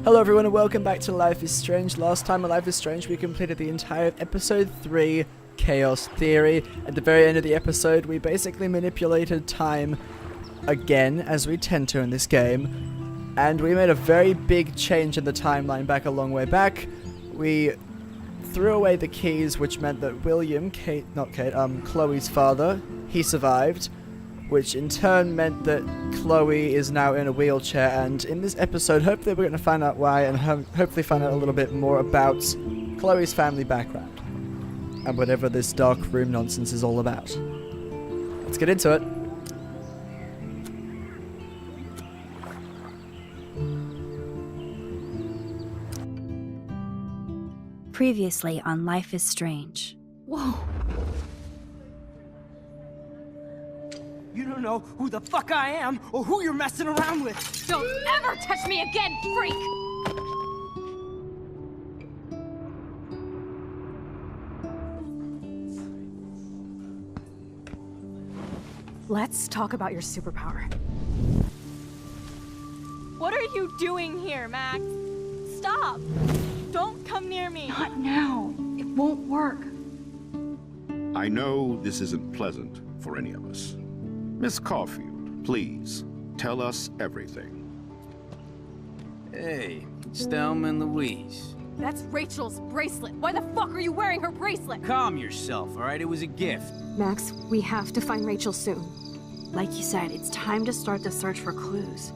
Hello everyone and welcome back to Life is Strange. Last time on Life is Strange we completed the entire episode 3, Chaos Theory. At the very end of the episode we basically manipulated time again, as we tend to in this game. And we made a very big change in the timeline back a long way back. We threw away the keys, which meant that William, Chloe's father, he survived. Which in turn meant that Chloe is now in a wheelchair, and in this episode hopefully we're going to find out why and hopefully find out a little bit more about Chloe's family background and whatever this dark room nonsense is all about. Let's get into it. Previously on Life is Strange. Whoa. You don't know who the fuck I am or who you're messing around with. Don't ever touch me again, freak! Let's talk about your superpower. What are you doing here, Max? Stop! Don't come near me! Not now. It won't work. I know this isn't pleasant for any of us. Miss Caulfield, please, tell us everything. Hey, it's Thelma and Louise. That's Rachel's bracelet. Why the fuck are you wearing her bracelet? Calm yourself, all right? It was a gift. Max, we have to find Rachel soon. Like you said, it's time to start the search for clues.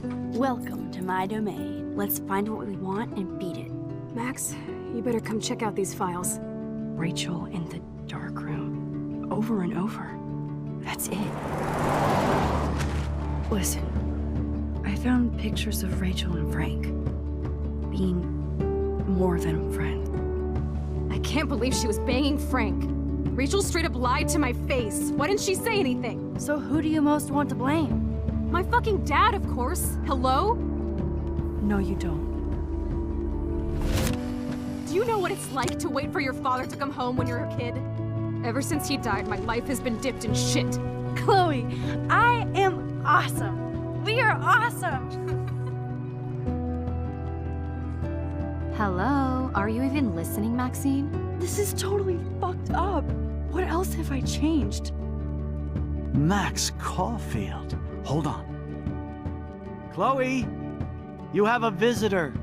Welcome to my domain. Let's find what we want and beat it. Max, you better come check out these files. Rachel in the dark room. Over and over. That's it. Listen, I found pictures of Rachel and Frank being more than friends. I can't believe she was banging Frank. Rachel straight up lied to my face. Why didn't she say anything? So who do you most want to blame? My fucking dad, of course. Hello? No, you don't. Do you know what it's like to wait for your father to come home when you're a kid? Ever since he died, my life has been dipped in shit. Chloe, I am awesome. We are awesome. Hello? Are you even listening, Maxine? This is totally fucked up. What else have I changed? Max Caulfield. Hold on. Chloe, you have a visitor.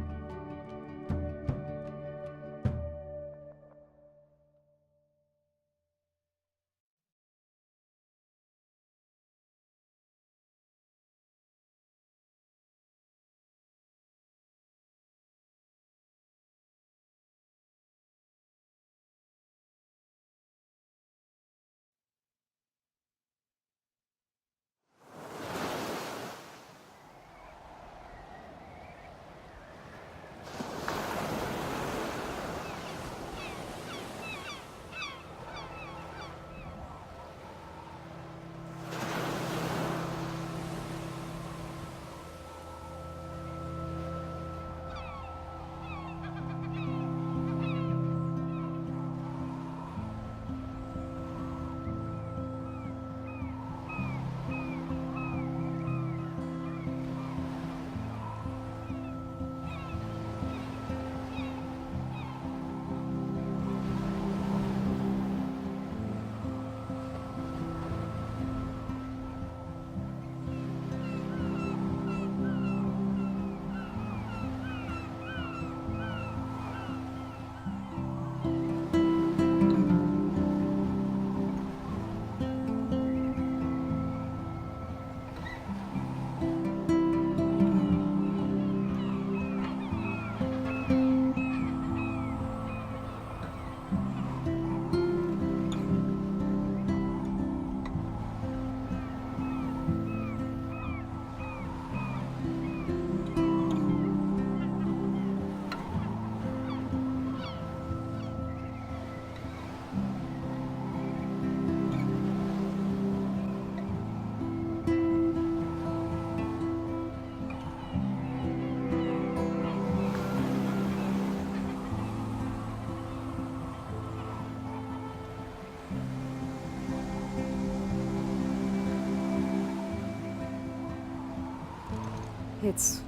It's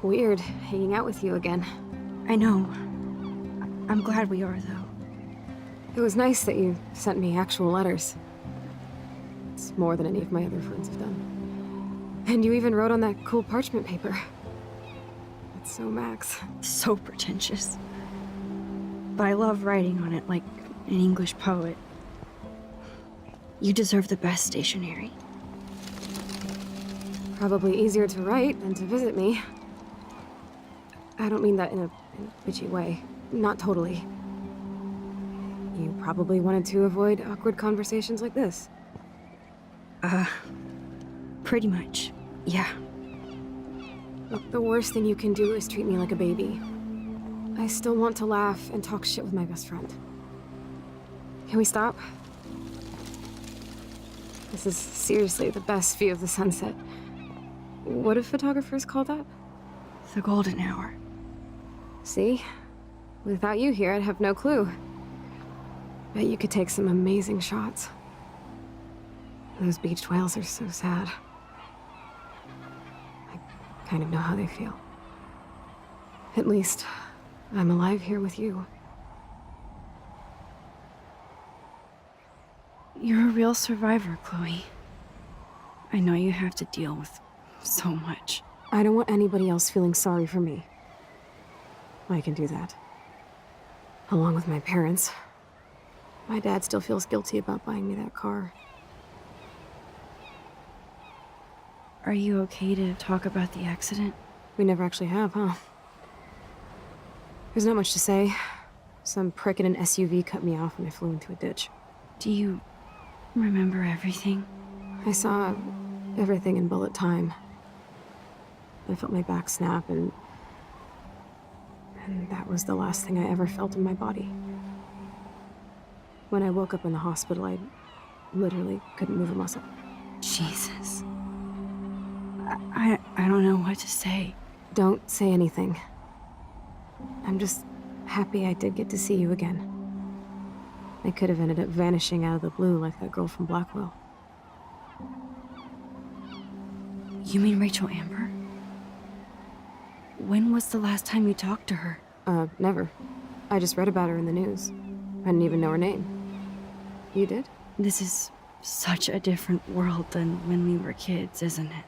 Weird, hanging out with you again. I know. I'm glad we are, though. It was nice that you sent me actual letters. It's more than any of my other friends have done. And you even wrote on that cool parchment paper. That's so Max. So pretentious. But I love writing on it like an English poet. You deserve the best stationery. Probably easier to write than to visit me. I don't mean that in a bitchy way. Not totally. You probably wanted to avoid awkward conversations like this. Pretty much. Yeah. Look, the worst thing you can do is treat me like a baby. I still want to laugh and talk shit with my best friend. Can we stop? This is seriously the best view of the sunset. What do photographers call that? The golden hour. See? Without you here, I'd have no clue. Bet you could take some amazing shots. Those beached whales are so sad. I kind of know how they feel. At least, I'm alive here with you. You're a real survivor, Chloe. I know you have to deal with so much. I don't want anybody else feeling sorry for me. I can do that. Along with my parents. My dad still feels guilty about buying me that car. Are you okay to talk about the accident? We never actually have, huh? There's not much to say. Some prick in an SUV cut me off when I flew into a ditch. Do you remember everything? I saw everything in bullet time. I felt my back snap, and that was the last thing I ever felt in my body. When I woke up in the hospital, I literally couldn't move a muscle. Jesus. I don't know what to say. Don't say anything. I'm just happy I did get to see you again. I could have ended up vanishing out of the blue like that girl from Blackwell. You mean Rachel Amber? When was the last time you talked to her? Never. I just read about her in the news. I didn't even know her name. You did? This is such a different world than when we were kids, isn't it?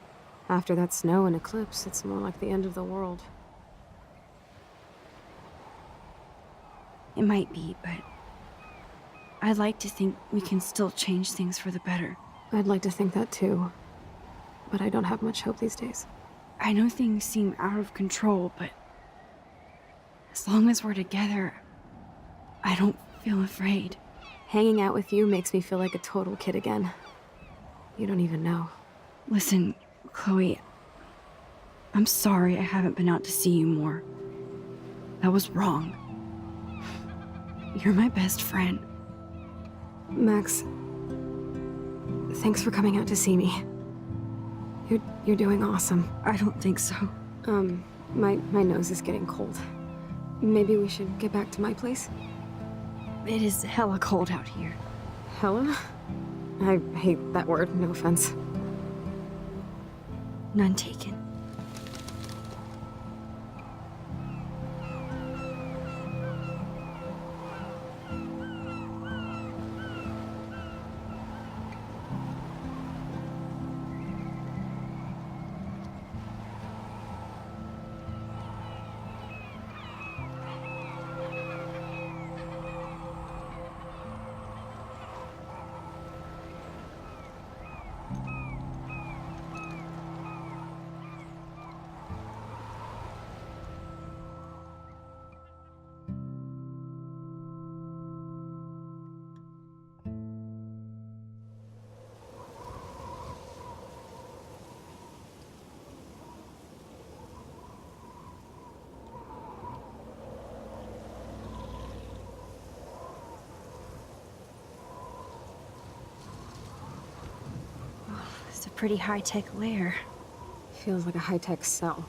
After that snow and eclipse, it's more like the end of the world. It might be, but I'd like to think we can still change things for the better. I'd like to think that too, but I don't have much hope these days. I know things seem out of control, but as long as we're together, I don't feel afraid. Hanging out with you makes me feel like a total kid again. You don't even know. Listen, Chloe, I'm sorry I haven't been out to see you more. That was wrong. You're my best friend. Max, thanks for coming out to see me. You're doing awesome. I don't think so. My nose is getting cold. Maybe we should get back to my place? It is hella cold out here. Hella? I hate that word, no offense. None taken. It's a pretty high-tech lair. Feels like a high-tech cell.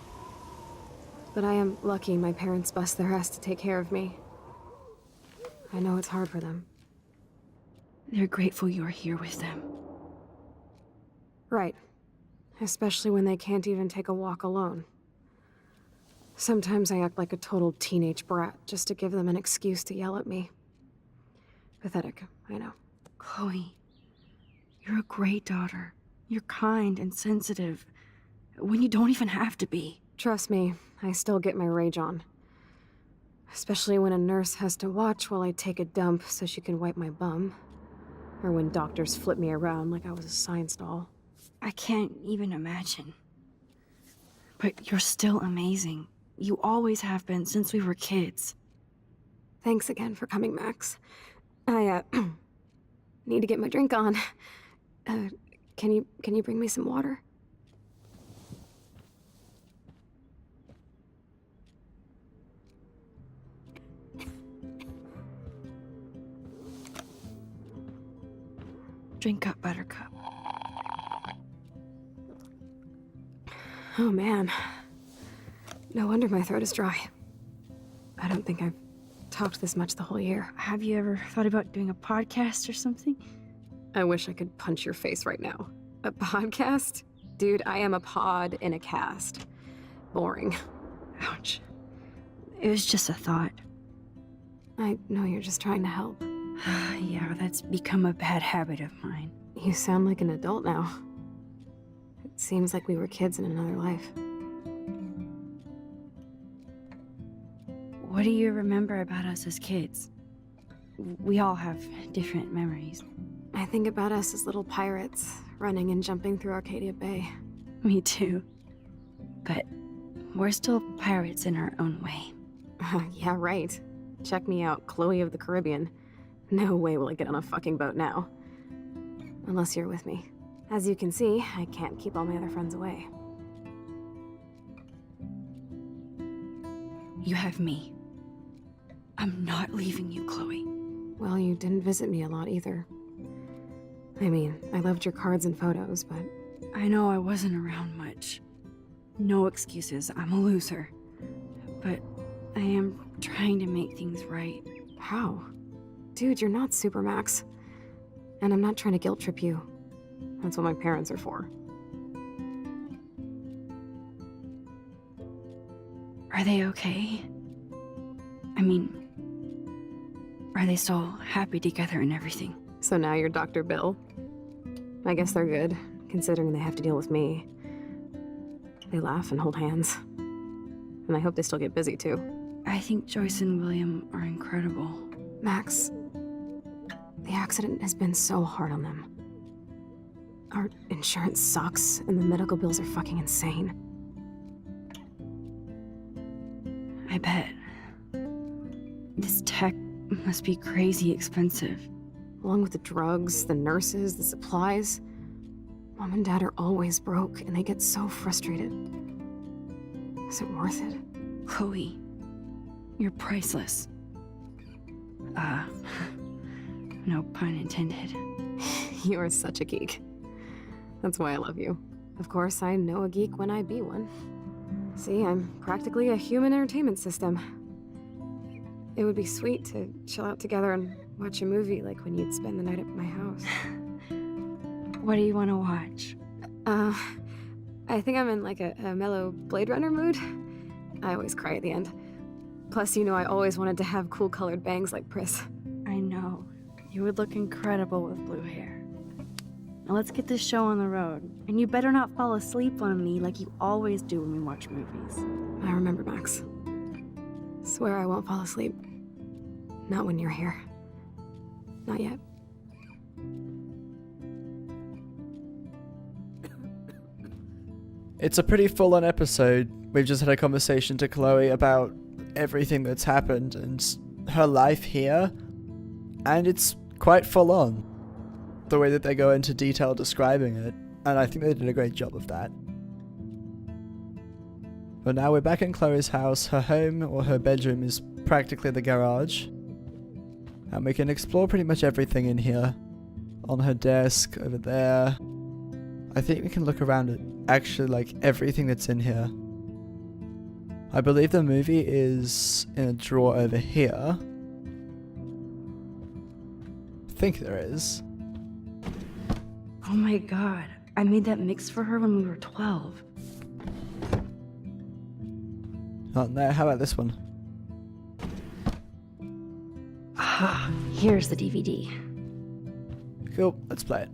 But I am lucky my parents bust their ass to take care of me. I know it's hard for them. They're grateful you're here with them. Right. Especially when they can't even take a walk alone. Sometimes I act like a total teenage brat just to give them an excuse to yell at me. Pathetic, I know. Chloe, you're a great daughter. You're kind and sensitive when you don't even have to be. Trust me, I still get my rage on. Especially when a nurse has to watch while I take a dump so she can wipe my bum. Or when doctors flip me around like I was a science doll. I can't even imagine. But you're still amazing. You always have been since we were kids. Thanks again for coming, Max. I, need to get my drink on. Can you bring me some water? Drink up, Buttercup. Oh man. No wonder my throat is dry. I don't think I've talked this much the whole year. Have you ever thought about doing a podcast or something? I wish I could punch your face right now. A podcast? Dude, I am a pod in a cast. Boring. Ouch. It was just a thought. I know you're just trying to help. Yeah, that's become a bad habit of mine. You sound like an adult now. It seems like we were kids in another life. What do you remember about us as kids? We all have different memories. I think about us as little pirates, running and jumping through Arcadia Bay. Me too. But we're still pirates in our own way. Yeah, right. Check me out, Chloe of the Caribbean. No way will I get on a fucking boat now. Unless you're with me. As you can see, I can't keep all my other friends away. You have me. I'm not leaving you, Chloe. Well, you didn't visit me a lot either. I mean, I loved your cards and photos, but... I know I wasn't around much. No excuses, I'm a loser. But I am trying to make things right. How? Dude, you're not Supermax. And I'm not trying to guilt trip you. That's what my parents are for. Are they okay? I mean, are they still happy together and everything? So now you're Dr. Bill? I guess they're good, considering they have to deal with me. They laugh and hold hands. And I hope they still get busy, too. I think Joyce and William are incredible. Max, the accident has been so hard on them. Our insurance sucks, and the medical bills are fucking insane. I bet. This tech must be crazy expensive. Along with the drugs, the nurses, the supplies. Mom and Dad are always broke, and they get so frustrated. Is it worth it? Chloe, you're priceless. No pun intended. You are such a geek. That's why I love you. Of course, I know a geek when I be one. See, I'm practically a human entertainment system. It would be sweet to chill out together and watch a movie like when you'd spend the night at my house. What do you want to watch? I think I'm in like a mellow Blade Runner mood. I always cry at the end. Plus, you know I always wanted to have cool colored bangs like Pris. I know. You would look incredible with blue hair. Now let's get this show on the road. And you better not fall asleep on me like you always do when we watch movies. I remember, Max. Swear I won't fall asleep. Not when you're here. Not yet. It's a pretty full-on episode. We've just had a conversation to Chloe about everything that's happened and her life here, and it's quite full-on, the way that they go into detail describing it, and I think they did a great job of that. But now we're back in Chloe's house. Her home, or her bedroom, is practically the garage, and we can explore pretty much everything in here. On her desk, over there. I think we can look around at actually like everything that's in here. I believe the movie is in a drawer over here. I think there is. Oh my god. I made that mix for her when we were 12. Not there. How about this one? Ah, here's the DVD. Cool. Let's play it.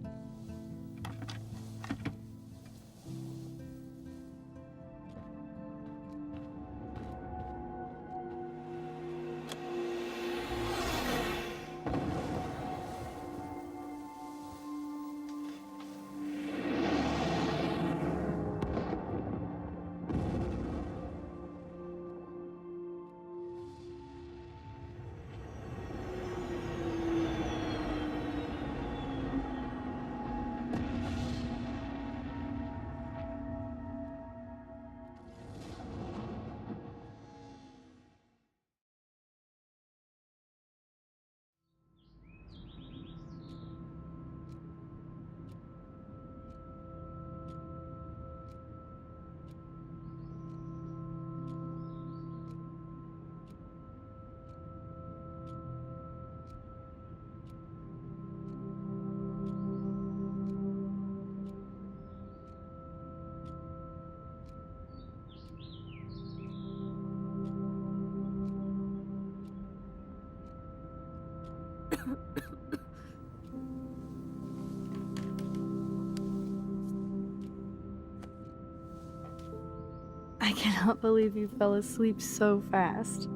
I cannot believe you fell asleep so fast.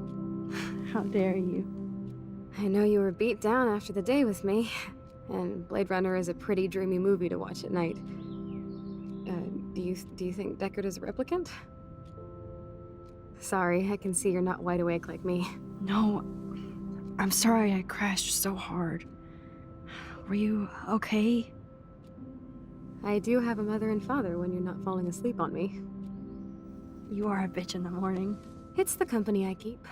How dare you? I know you were beat down after the day with me, and Blade Runner is a pretty dreamy movie to watch at night. Do you think Deckard is a replicant? Sorry, I can see you're not wide awake like me. No, I'm sorry I crashed so hard. Were you okay? I do have a mother and father when you're not falling asleep on me. You are a bitch in the morning. It's the company I keep.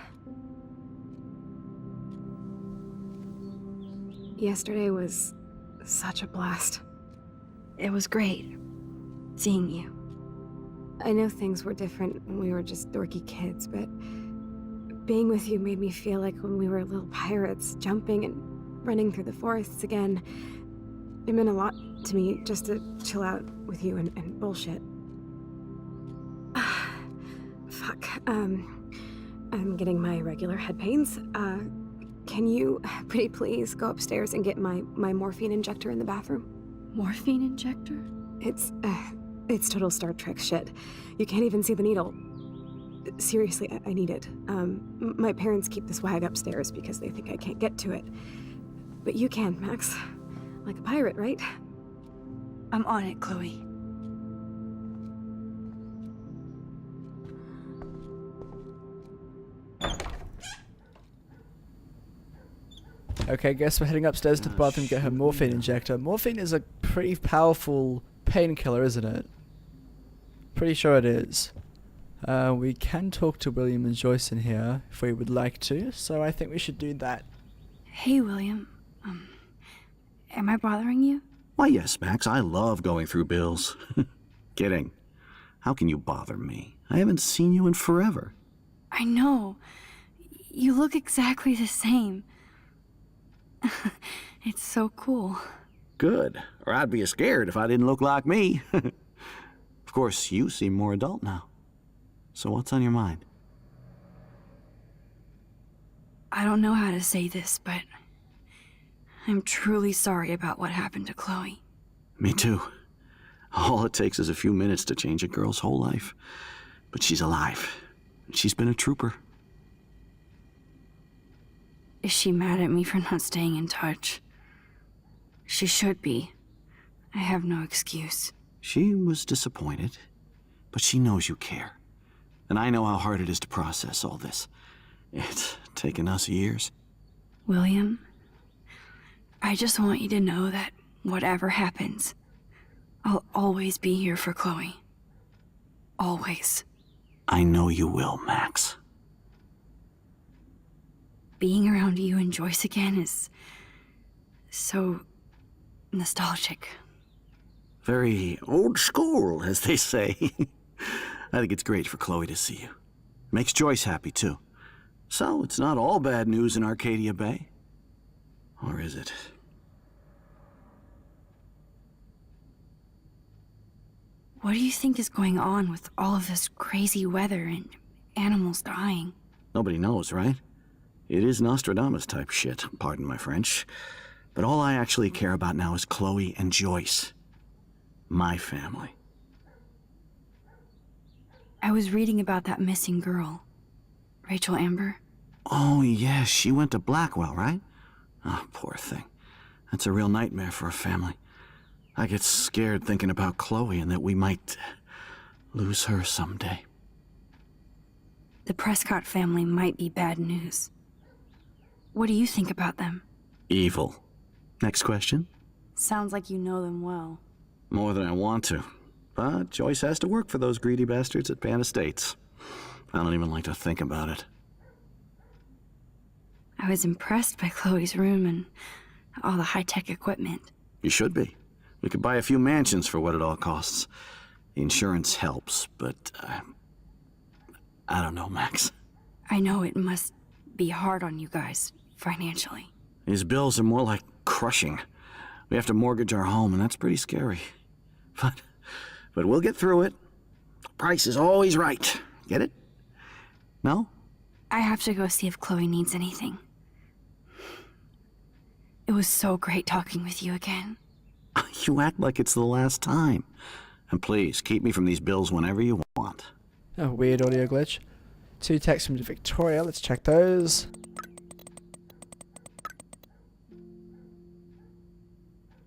Yesterday was such a blast. It was great seeing you. I know things were different when we were just dorky kids, but being with you made me feel like when we were little pirates, jumping and running through the forests again. It meant a lot to me just to chill out with you and bullshit. Fuck. I'm getting my regular head pains. Can you, pretty please, go upstairs and get my morphine injector in the bathroom? Morphine injector? It's total Star Trek shit. You can't even see the needle. Seriously, I need it. My parents keep the swag upstairs because they think I can't get to it. But you can, Max. Like a pirate, right? I'm on it, Chloe. Okay, guess we're heading upstairs to the bathroom to get her morphine injector. Morphine is a pretty powerful painkiller, isn't it? Pretty sure it is. We can talk to William and Joyce in here if we would like to, so I think we should do that. Hey, William. Am I bothering you? Why, yes, Max. I love going through bills. Kidding. How can you bother me? I haven't seen you in forever. I know. You look exactly the same. It's so cool. Good. Or I'd be scared if I didn't look like me. Of course, you seem more adult now. So what's on your mind? I don't know how to say this, but I'm truly sorry about what happened to Chloe. Me too. All it takes is a few minutes to change a girl's whole life. But she's alive. She's been a trooper. Is she mad at me for not staying in touch? She should be. I have no excuse. She was disappointed, but she knows you care. And I know how hard it is to process all this. It's taken us years. William, I just want you to know that whatever happens, I'll always be here for Chloe. Always. I know you will, Max. Being around you and Joyce again is so nostalgic. Very old school, as they say. I think it's great for Chloe to see you. Makes Joyce happy, too. So, it's not all bad news in Arcadia Bay. Or is it? What do you think is going on with all of this crazy weather and animals dying? Nobody knows, right? It is Nostradamus type shit, pardon my French. But all I actually care about now is Chloe and Joyce. My family. I was reading about that missing girl. Rachel Amber. Oh, yes, she went to Blackwell, right? Oh, poor thing. That's a real nightmare for a family. I get scared thinking about Chloe and that we might lose her someday. The Prescott family might be bad news. What do you think about them? Evil. Next question? Sounds like you know them well. More than I want to. But Joyce has to work for those greedy bastards at Pan Estates. I don't even like to think about it. I was impressed by Chloe's room and all the high-tech equipment. You should be. We could buy a few mansions for what it all costs. The insurance helps, but I don't know, Max. I know it must be hard on you guys, financially. These bills are more like crushing. We have to mortgage our home, and that's pretty scary. But we'll get through it. Price is always right. Get it? No? I have to go see if Chloe needs anything. It was so great talking with you again. You act like it's the last time. And please, keep me from these bills whenever you want. Oh, weird audio glitch. 2 texts from Victoria. Let's check those.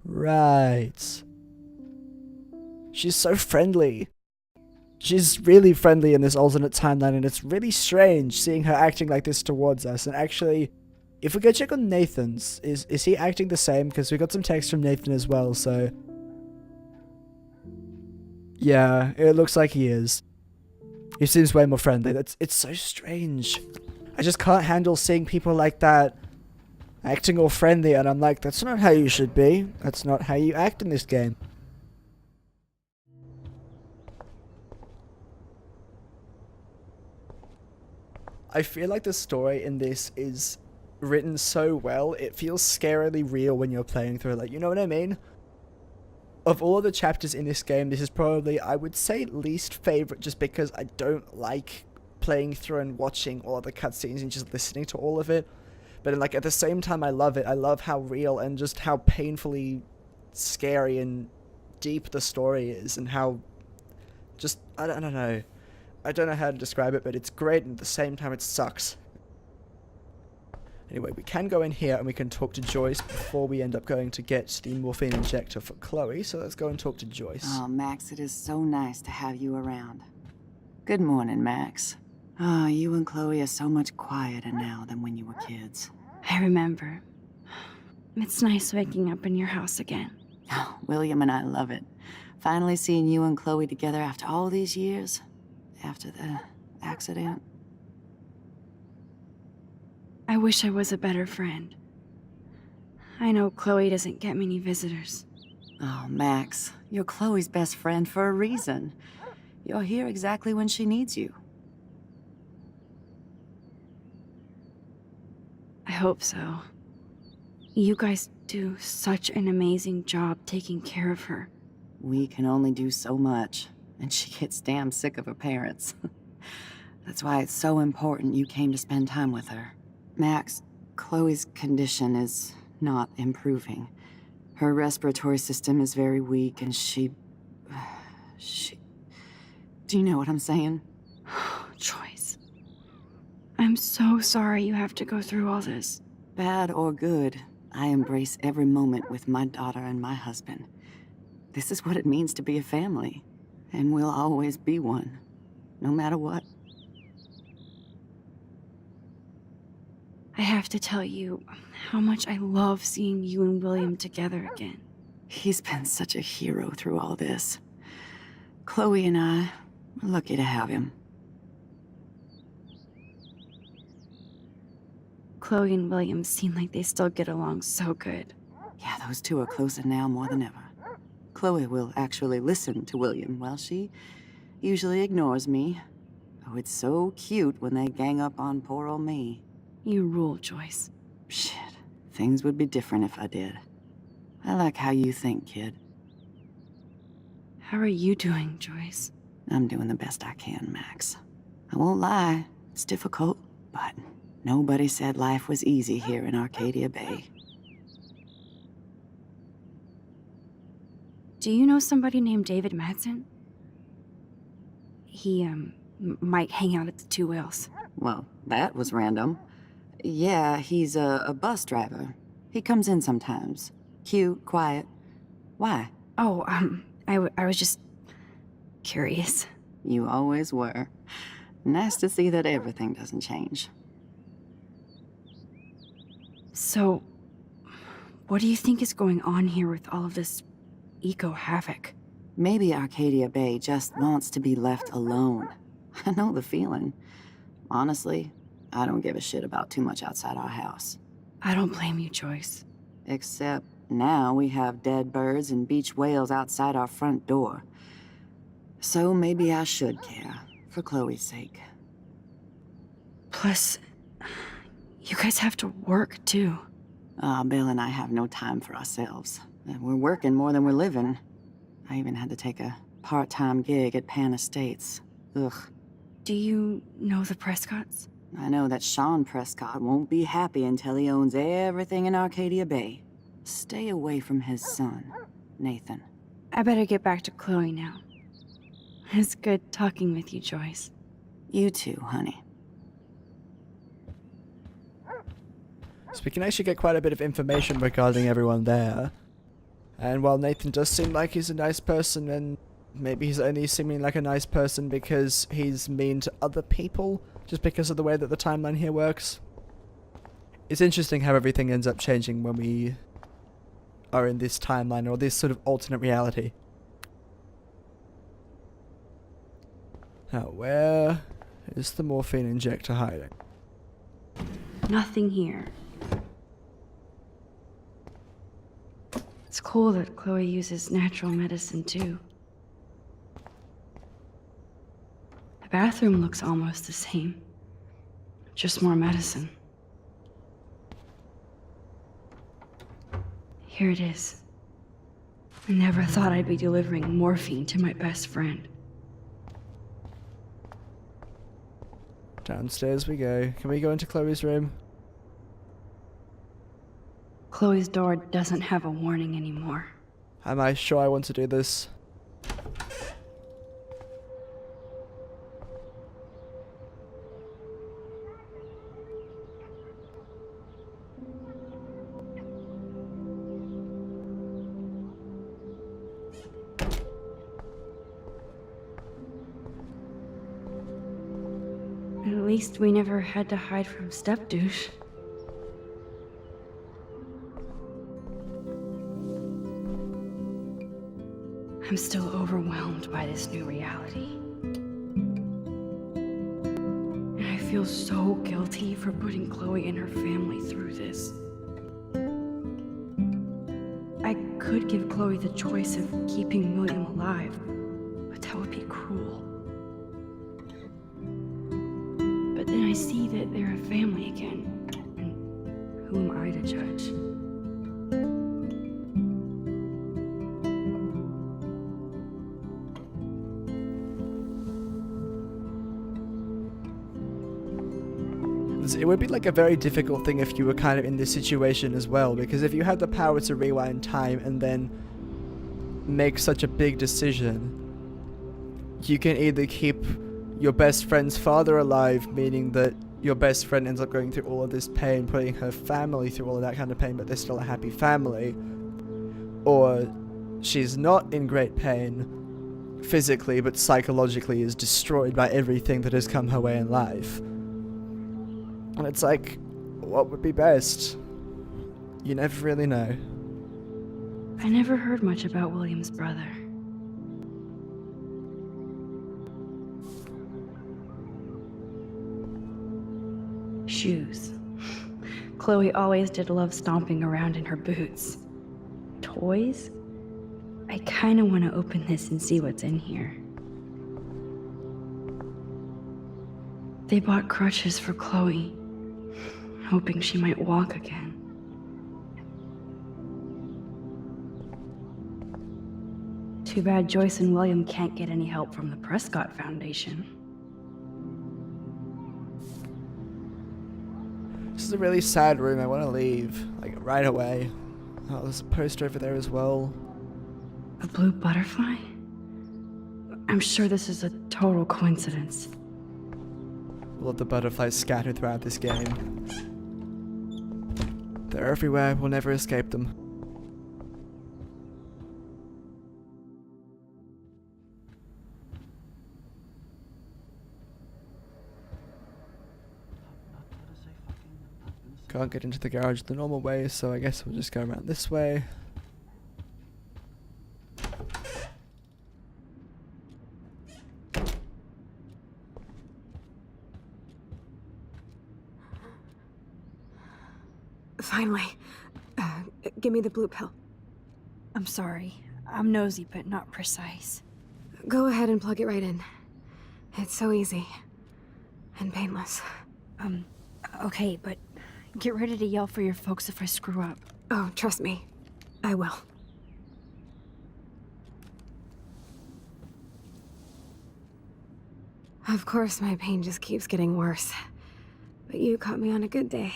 Right. She's so friendly. She's really friendly in this alternate timeline, and it's really strange seeing her acting like this towards us. And actually, if we go check on Nathan's, is he acting the same? Because we got some text from Nathan as well, so... Yeah, it looks like he is. He seems way more friendly. It's so strange. I just can't handle seeing people like that acting all friendly, and I'm like, that's not how you should be. That's not how you act in this game. I feel like the story in this is written so well, it feels scarily real when you're playing through it, like, you know what I mean? Of all the chapters in this game, this is probably, I would say, least favorite, just because I don't like playing through and watching all the cutscenes and just listening to all of it. But like at the same time, I love it. I love how real and just how painfully scary and deep the story is, and how just, I don't know. I don't know how to describe it, but it's great, and at the same time it sucks. Anyway, we can go in here and we can talk to Joyce before we end up going to get the morphine injector for Chloe, so let's go and talk to Joyce. Oh, Max, it is so nice to have you around. Good morning, Max. Oh, you and Chloe are so much quieter now than when you were kids. I remember. It's nice waking up in your house again. Oh, William and I love it. Finally seeing you and Chloe together after all these years. After the accident. I wish I was a better friend. I know Chloe doesn't get many visitors. Oh, Max, you're Chloe's best friend for a reason. You're here exactly when she needs you. I hope so. You guys do such an amazing job taking care of her. We can only do so much, and she gets damn sick of her parents. That's why it's so important you came to spend time with her. Max, Chloe's condition is not improving. Her respiratory system is very weak, and she... Do you know what I'm saying? Joyce. I'm so sorry you have to go through all this. Bad or good, I embrace every moment with my daughter and my husband. This is what it means to be a family, and we'll always be one, no matter what. I have to tell you how much I love seeing you and William together again. He's been such a hero through all this. Chloe and I are lucky to have him. Chloe and William seem like they still get along so good. Yeah, those two are closer now more than ever. Chloe will actually listen to William, while she usually ignores me. Oh, it's so cute when they gang up on poor old me. You rule, Joyce. Shit, things would be different if I did. I like how you think, kid. How are you doing, Joyce? I'm doing the best I can, Max. I won't lie, it's difficult, but nobody said life was easy here in Arcadia Bay. Do you know somebody named David Madsen? He, might hang out at the Two Whales. Well, that was random. Yeah, he's a bus driver. He comes in sometimes. Cute, quiet. Why? Oh, I was just curious. You always were. Nice to see that everything doesn't change. So, what do you think is going on here with all of this eco-havoc? Maybe Arcadia Bay just wants to be left alone. I know the feeling. Honestly, I don't give a shit about too much outside our house. I don't blame you, Joyce. Except now we have dead birds and beach whales outside our front door. So maybe I should care, for Chloe's sake. Plus, you guys have to work, too. Bill and I have no time for ourselves. We're working more than we're living. I even had to take a part-time gig at Pan Estates. Ugh. Do you know the Prescotts? I know that Sean Prescott won't be happy until he owns everything in Arcadia Bay. Stay away from his son, Nathan. I better get back to Chloe now. It's good talking with you, Joyce. You too, honey. So we can actually get quite a bit of information regarding everyone there. And while Nathan does seem like he's a nice person, and maybe he's only seeming like a nice person because he's mean to other people, just because of the way that the timeline here works. It's interesting how everything ends up changing when we are in this timeline, or this sort of alternate reality. Now, where is the morphine injector hiding? Nothing here. It's cool that Chloe uses natural medicine, too. The bathroom looks almost the same. Just more medicine. Here it is. I never thought I'd be delivering morphine to my best friend. Downstairs we go. Can we go into Chloe's room? Chloe's door doesn't have a warning anymore. Am I sure I want to do this? At least we never had to hide from Step-douche. I'm still overwhelmed by this new reality. And I feel so guilty for putting Chloe and her family through this. I could give Chloe the choice of keeping William alive, but that would be cruel. But then I see that they're a family again, and who am I to judge? It would be like a very difficult thing if you were kind of in this situation as well, because if you had the power to rewind time and then make such a big decision, you can either keep your best friend's father alive, meaning that your best friend ends up going through all of this pain, putting her family through all of that kind of pain, but they're still a happy family, or she's not in great pain physically, but psychologically is destroyed by everything that has come her way in life. And it's like, what would be best? You never really know. I never heard much about William's brother. Shoes. Chloe always did love stomping around in her boots. Toys? I kinda wanna open this and see what's in here. They bought crutches for Chloe, hoping she might walk again. Too bad Joyce and William can't get any help from the Prescott Foundation. This is a really sad room. I want to leave, like, right away. Oh, there's a poster over there as well. A blue butterfly? I'm sure this is a total coincidence. All of the butterflies scattered throughout this game. They're everywhere. We'll never escape them. Can't get into the garage the normal way, so I guess we'll just go around this way. Finally. Give me the blue pill. I'm sorry. I'm nosy, but not precise. Go ahead and plug it right in. It's so easy. And painless. Okay, but get ready to yell for your folks if I screw up. Oh, trust me. I will. Of course, my pain just keeps getting worse. But you caught me on a good day.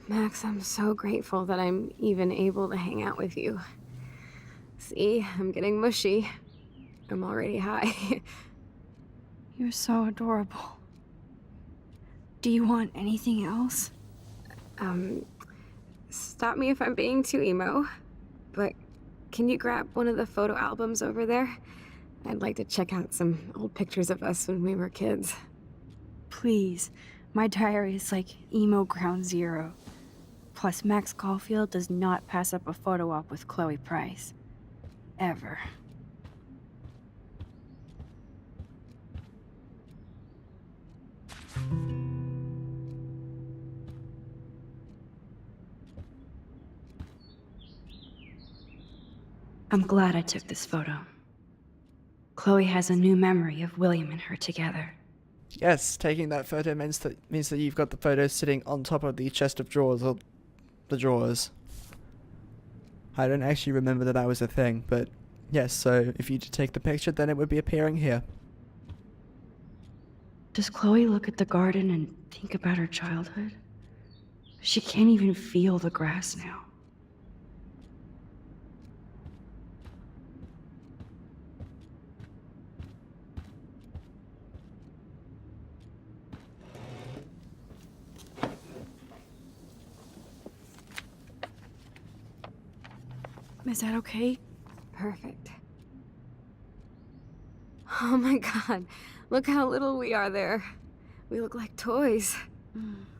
Max, I'm so grateful that I'm even able to hang out with you. See, I'm getting mushy. I'm already high. You're so adorable. Do you want anything else? Stop me if I'm being too emo, but can you grab one of the photo albums over there? I'd like to check out some old pictures of us when we were kids. Please. My diary is like emo ground zero. Plus, Max Caulfield does not pass up a photo op with Chloe Price. Ever. I'm glad I took this photo. Chloe has a new memory of William and her together. Yes, taking that photo means that you've got the photo sitting on top of the chest of drawers, or the drawers. I don't actually remember that was a thing, but yes, so if you take the picture, then it would be appearing here. Does Chloe look at the garden and think about her childhood? She can't even feel the grass now. Is that okay? Perfect. Oh my god, look how little we are there. We look like toys.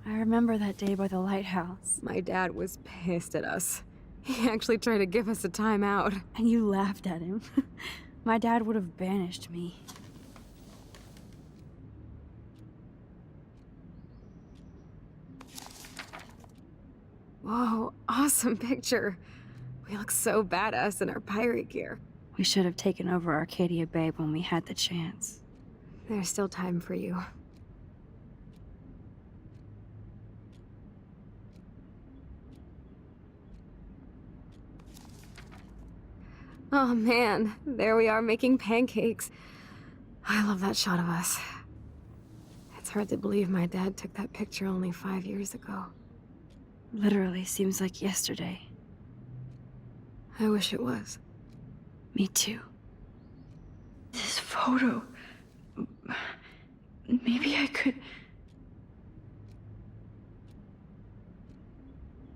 I remember that day by the lighthouse. My dad was pissed at us. He actually tried to give us a timeout. And you laughed at him. My dad would have banished me. Whoa, awesome picture. We look so badass in our pirate gear. We should have taken over Arcadia Bay when we had the chance. There's still time for you. Oh man, there we are making pancakes. I love that shot of us. It's hard to believe my dad took that picture only 5 years ago. Literally seems like yesterday. I wish it was. Me too. This photo... Maybe I could...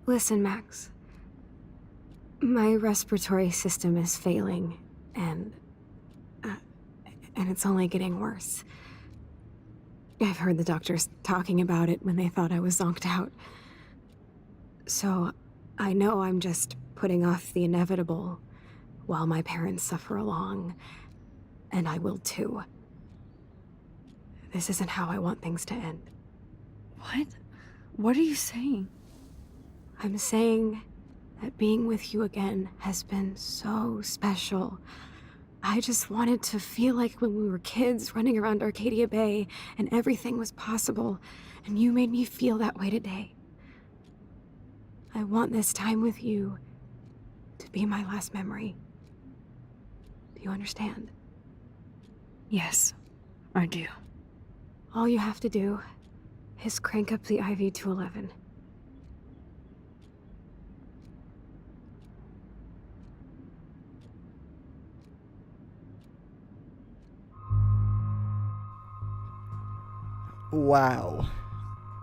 Listen, Max. My respiratory system is failing, and it's only getting worse. I've heard the doctors talking about it when they thought I was zonked out. So, I know I'm just putting off the inevitable while my parents suffer along, and I will too. This isn't how I want things to end. What? What are you saying? I'm saying that being with you again has been so special. I just wanted to feel like when we were kids running around Arcadia Bay and everything was possible, and you made me feel that way today. I want this time with you to be my last memory. Do you understand? Yes, I do. All you have to do is crank up the IV to 11. Wow.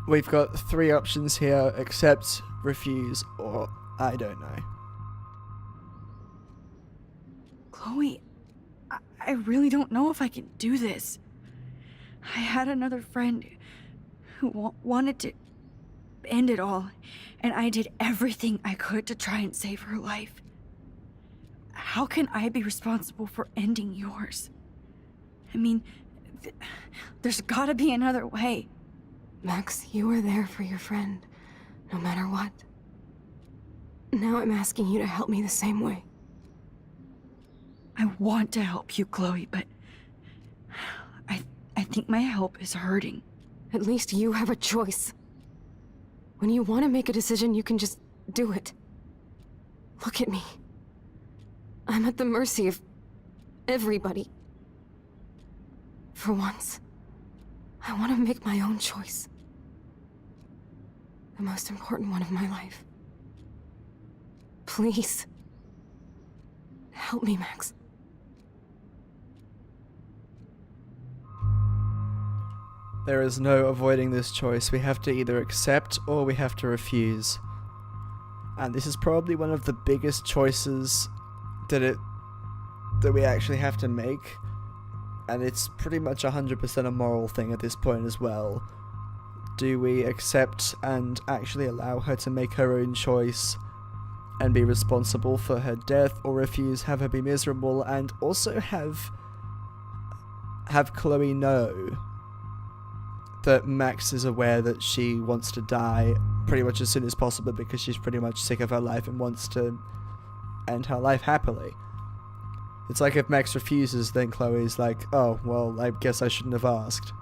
We've got 3 options here: accept, refuse, or I don't know. Chloe, I really don't know if I can do this. I had another friend who wanted to end it all, and I did everything I could to try and save her life. How can I be responsible for ending yours? I mean, there's gotta be another way. Max, you were there for your friend, no matter what. Now I'm asking you to help me the same way. I want to help you, Chloe, but I think my help is hurting. At least you have a choice. When you want to make a decision, you can just do it. Look at me. I'm at the mercy of everybody. For once, I want to make my own choice. The most important one of my life. Please. Help me, Max. There is no avoiding this choice. We have to either accept or we have to refuse. And this is probably one of the biggest choices that we actually have to make. And it's pretty much 100% a moral thing at this point as well. Do we accept and actually allow her to make her own choice and be responsible for her death, or refuse, have her be miserable, and also have Chloe know that Max is aware that she wants to die pretty much as soon as possible because she's pretty much sick of her life and wants to end her life happily. It's like if Max refuses, then Chloe's like, oh, well, I guess I shouldn't have asked.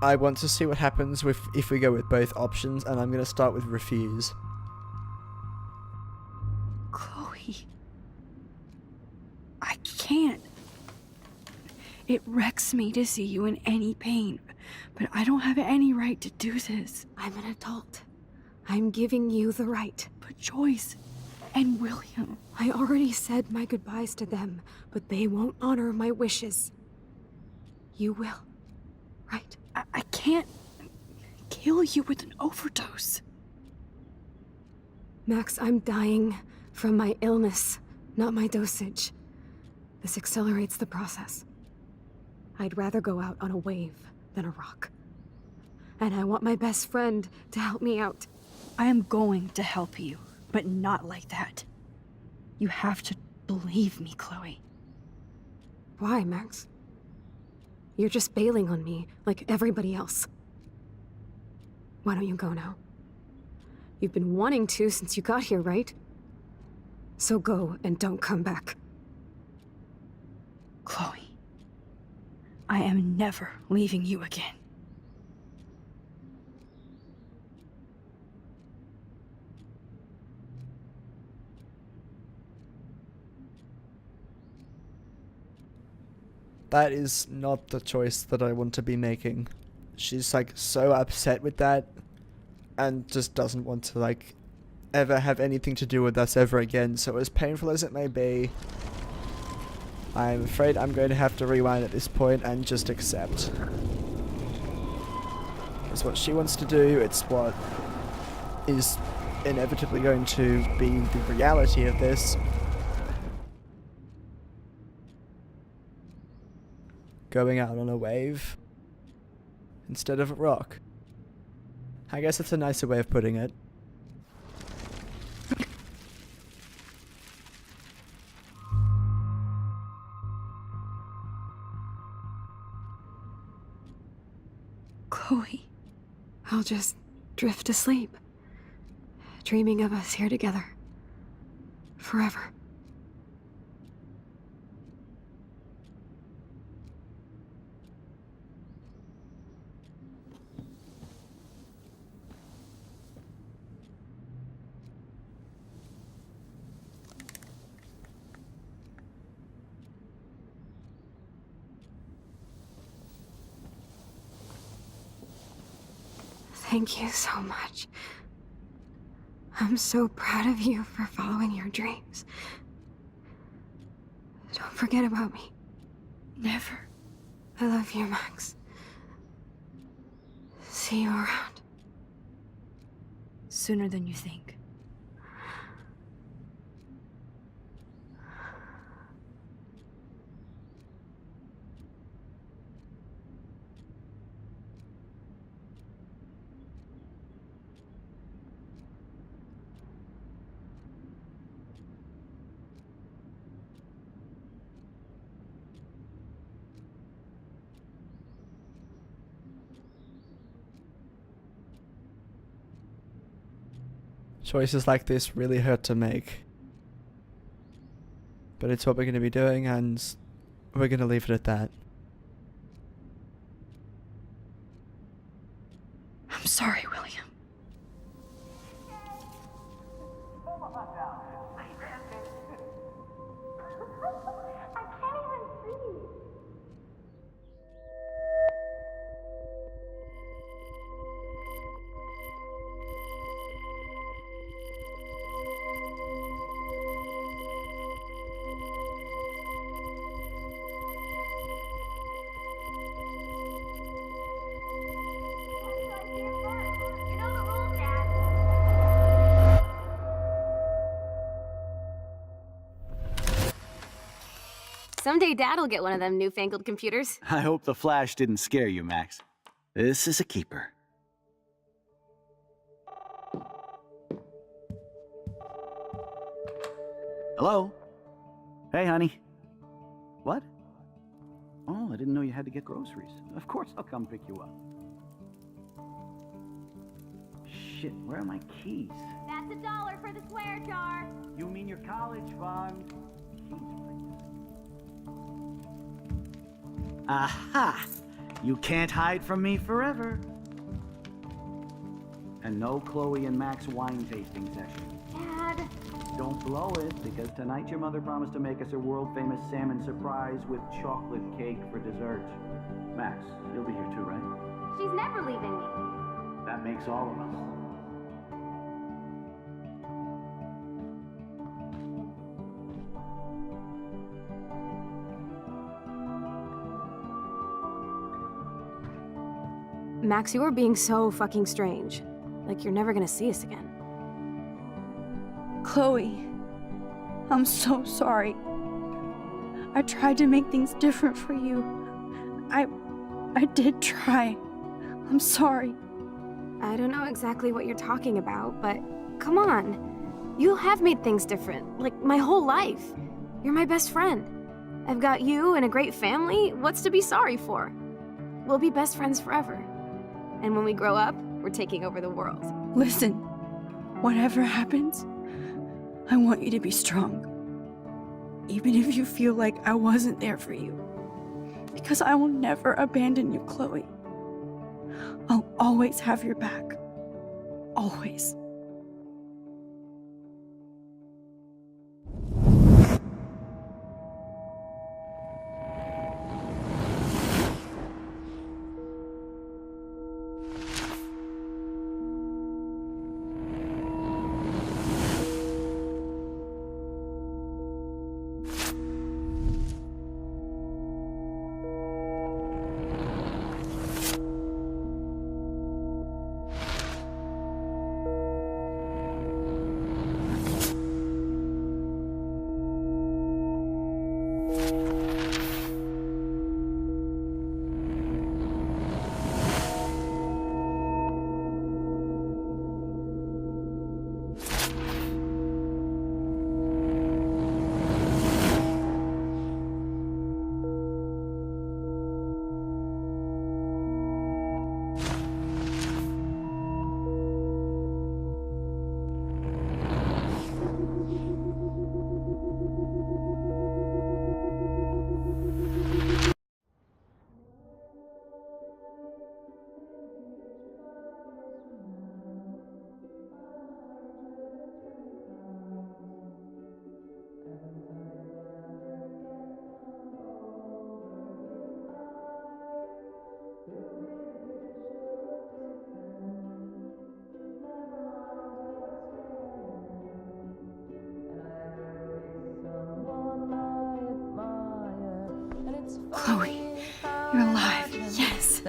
I want to see what happens if we go with both options, and I'm going to start with refuse. Chloe, I can't. It wrecks me to see you in any pain, but I don't have any right to do this. I'm an adult. I'm giving you the right. But Joyce and William... I already said my goodbyes to them, but they won't honor my wishes. You will, right? I can't kill you with an overdose. Max, I'm dying from my illness, not my dosage. This accelerates the process. I'd rather go out on a wave than a rock. And I want my best friend to help me out. I am going to help you, but not like that. You have to believe me, Chloe. Why, Max? You're just bailing on me like everybody else. Why don't you go now? You've been wanting to since you got here, right? So go and don't come back. Chloe, I am never leaving you again. That is not the choice that I want to be making. She's like so upset with that and just doesn't want to like ever have anything to do with us ever again. So as painful as it may be, I'm afraid I'm going to have to rewind at this point and just accept. It's what she wants to do, it's what is inevitably going to be the reality of this. Going out on a wave instead of a rock. I guess it's a nicer way of putting it. Chloe. I'll just drift to sleep, dreaming of us here together. Forever. Thank you so much. I'm so proud of you for following your dreams. Don't forget about me. Never. I love you, Max. See you around. Sooner than you think. Choices like this really hurt to make. But it's what we're going to be doing, and we're going to leave it at that. I'm sorry, William. Someday Dad'll get one of them newfangled computers. I hope the flash didn't scare you, Max. This is a keeper. Hello? Hey, honey. What? Oh, I didn't know you had to get groceries. Of course I'll come pick you up. Shit, where are my keys? That's $1 for the swear jar. You mean your college fund? Keys, please. Aha! You can't hide from me forever. And no Chloe and Max wine tasting session. Dad. Don't blow it, because tonight your mother promised to make us a world-famous salmon surprise with chocolate cake for dessert. Max, you'll be here too, right? She's never leaving me. That makes all of us. Max, you are being so fucking strange. Like you're never gonna see us again. Chloe, I'm so sorry. I tried to make things different for you. I did try. I'm sorry. I don't know exactly what you're talking about, but come on. You have made things different, like my whole life. You're my best friend. I've got you and a great family. What's to be sorry for? We'll be best friends forever. And when we grow up, we're taking over the world. Listen, whatever happens, I want you to be strong. Even if you feel like I wasn't there for you. Because I will never abandon you, Chloe. I'll always have your back. Always.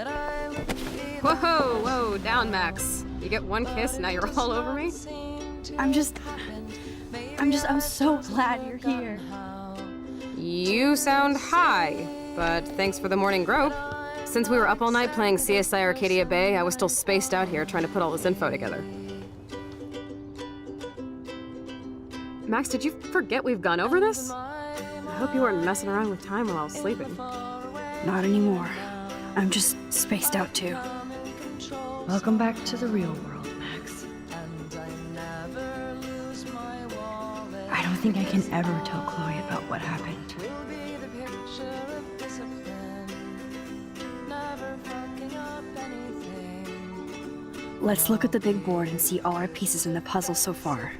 Whoa, whoa, down, Max. You get one kiss, now you're all over me? I'm so glad you're here. You sound high, but thanks for the morning grope. Since we were up all night playing CSI Arcadia Bay, I was still spaced out here trying to put all this info together. Max, did you forget we've gone over this? I hope you weren't messing around with time while I was sleeping. Not anymore. I'm just spaced out too. Welcome back to the real world, Max. I don't think I can ever tell Chloe about what happened. Let's look at the big board and see all our pieces in the puzzle so far.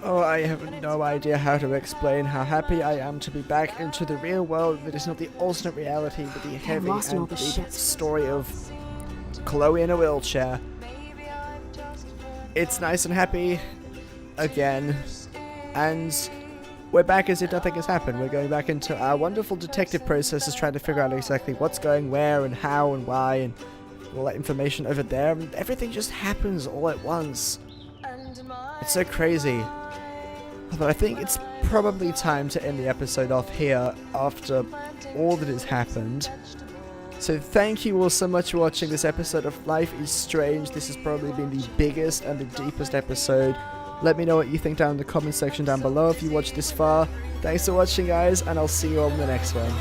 Oh, I have no idea how to explain how happy I am to be back into the real world that is not the alternate reality with the heavy and deep story of Chloe in a wheelchair. It's nice and happy again, and we're back as if nothing has happened. We're going back into our wonderful detective processes, trying to figure out exactly what's going where and how and why and all that information over there, and everything just happens all at once. It's so crazy. Although I think it's probably time to end the episode off here after all that has happened. So thank you all so much for watching this episode of Life is Strange. This has probably been the biggest and the deepest episode. Let me know what you think down in the comment section down below if you watched this far. Thanks for watching, guys, and I'll see you all in the next one.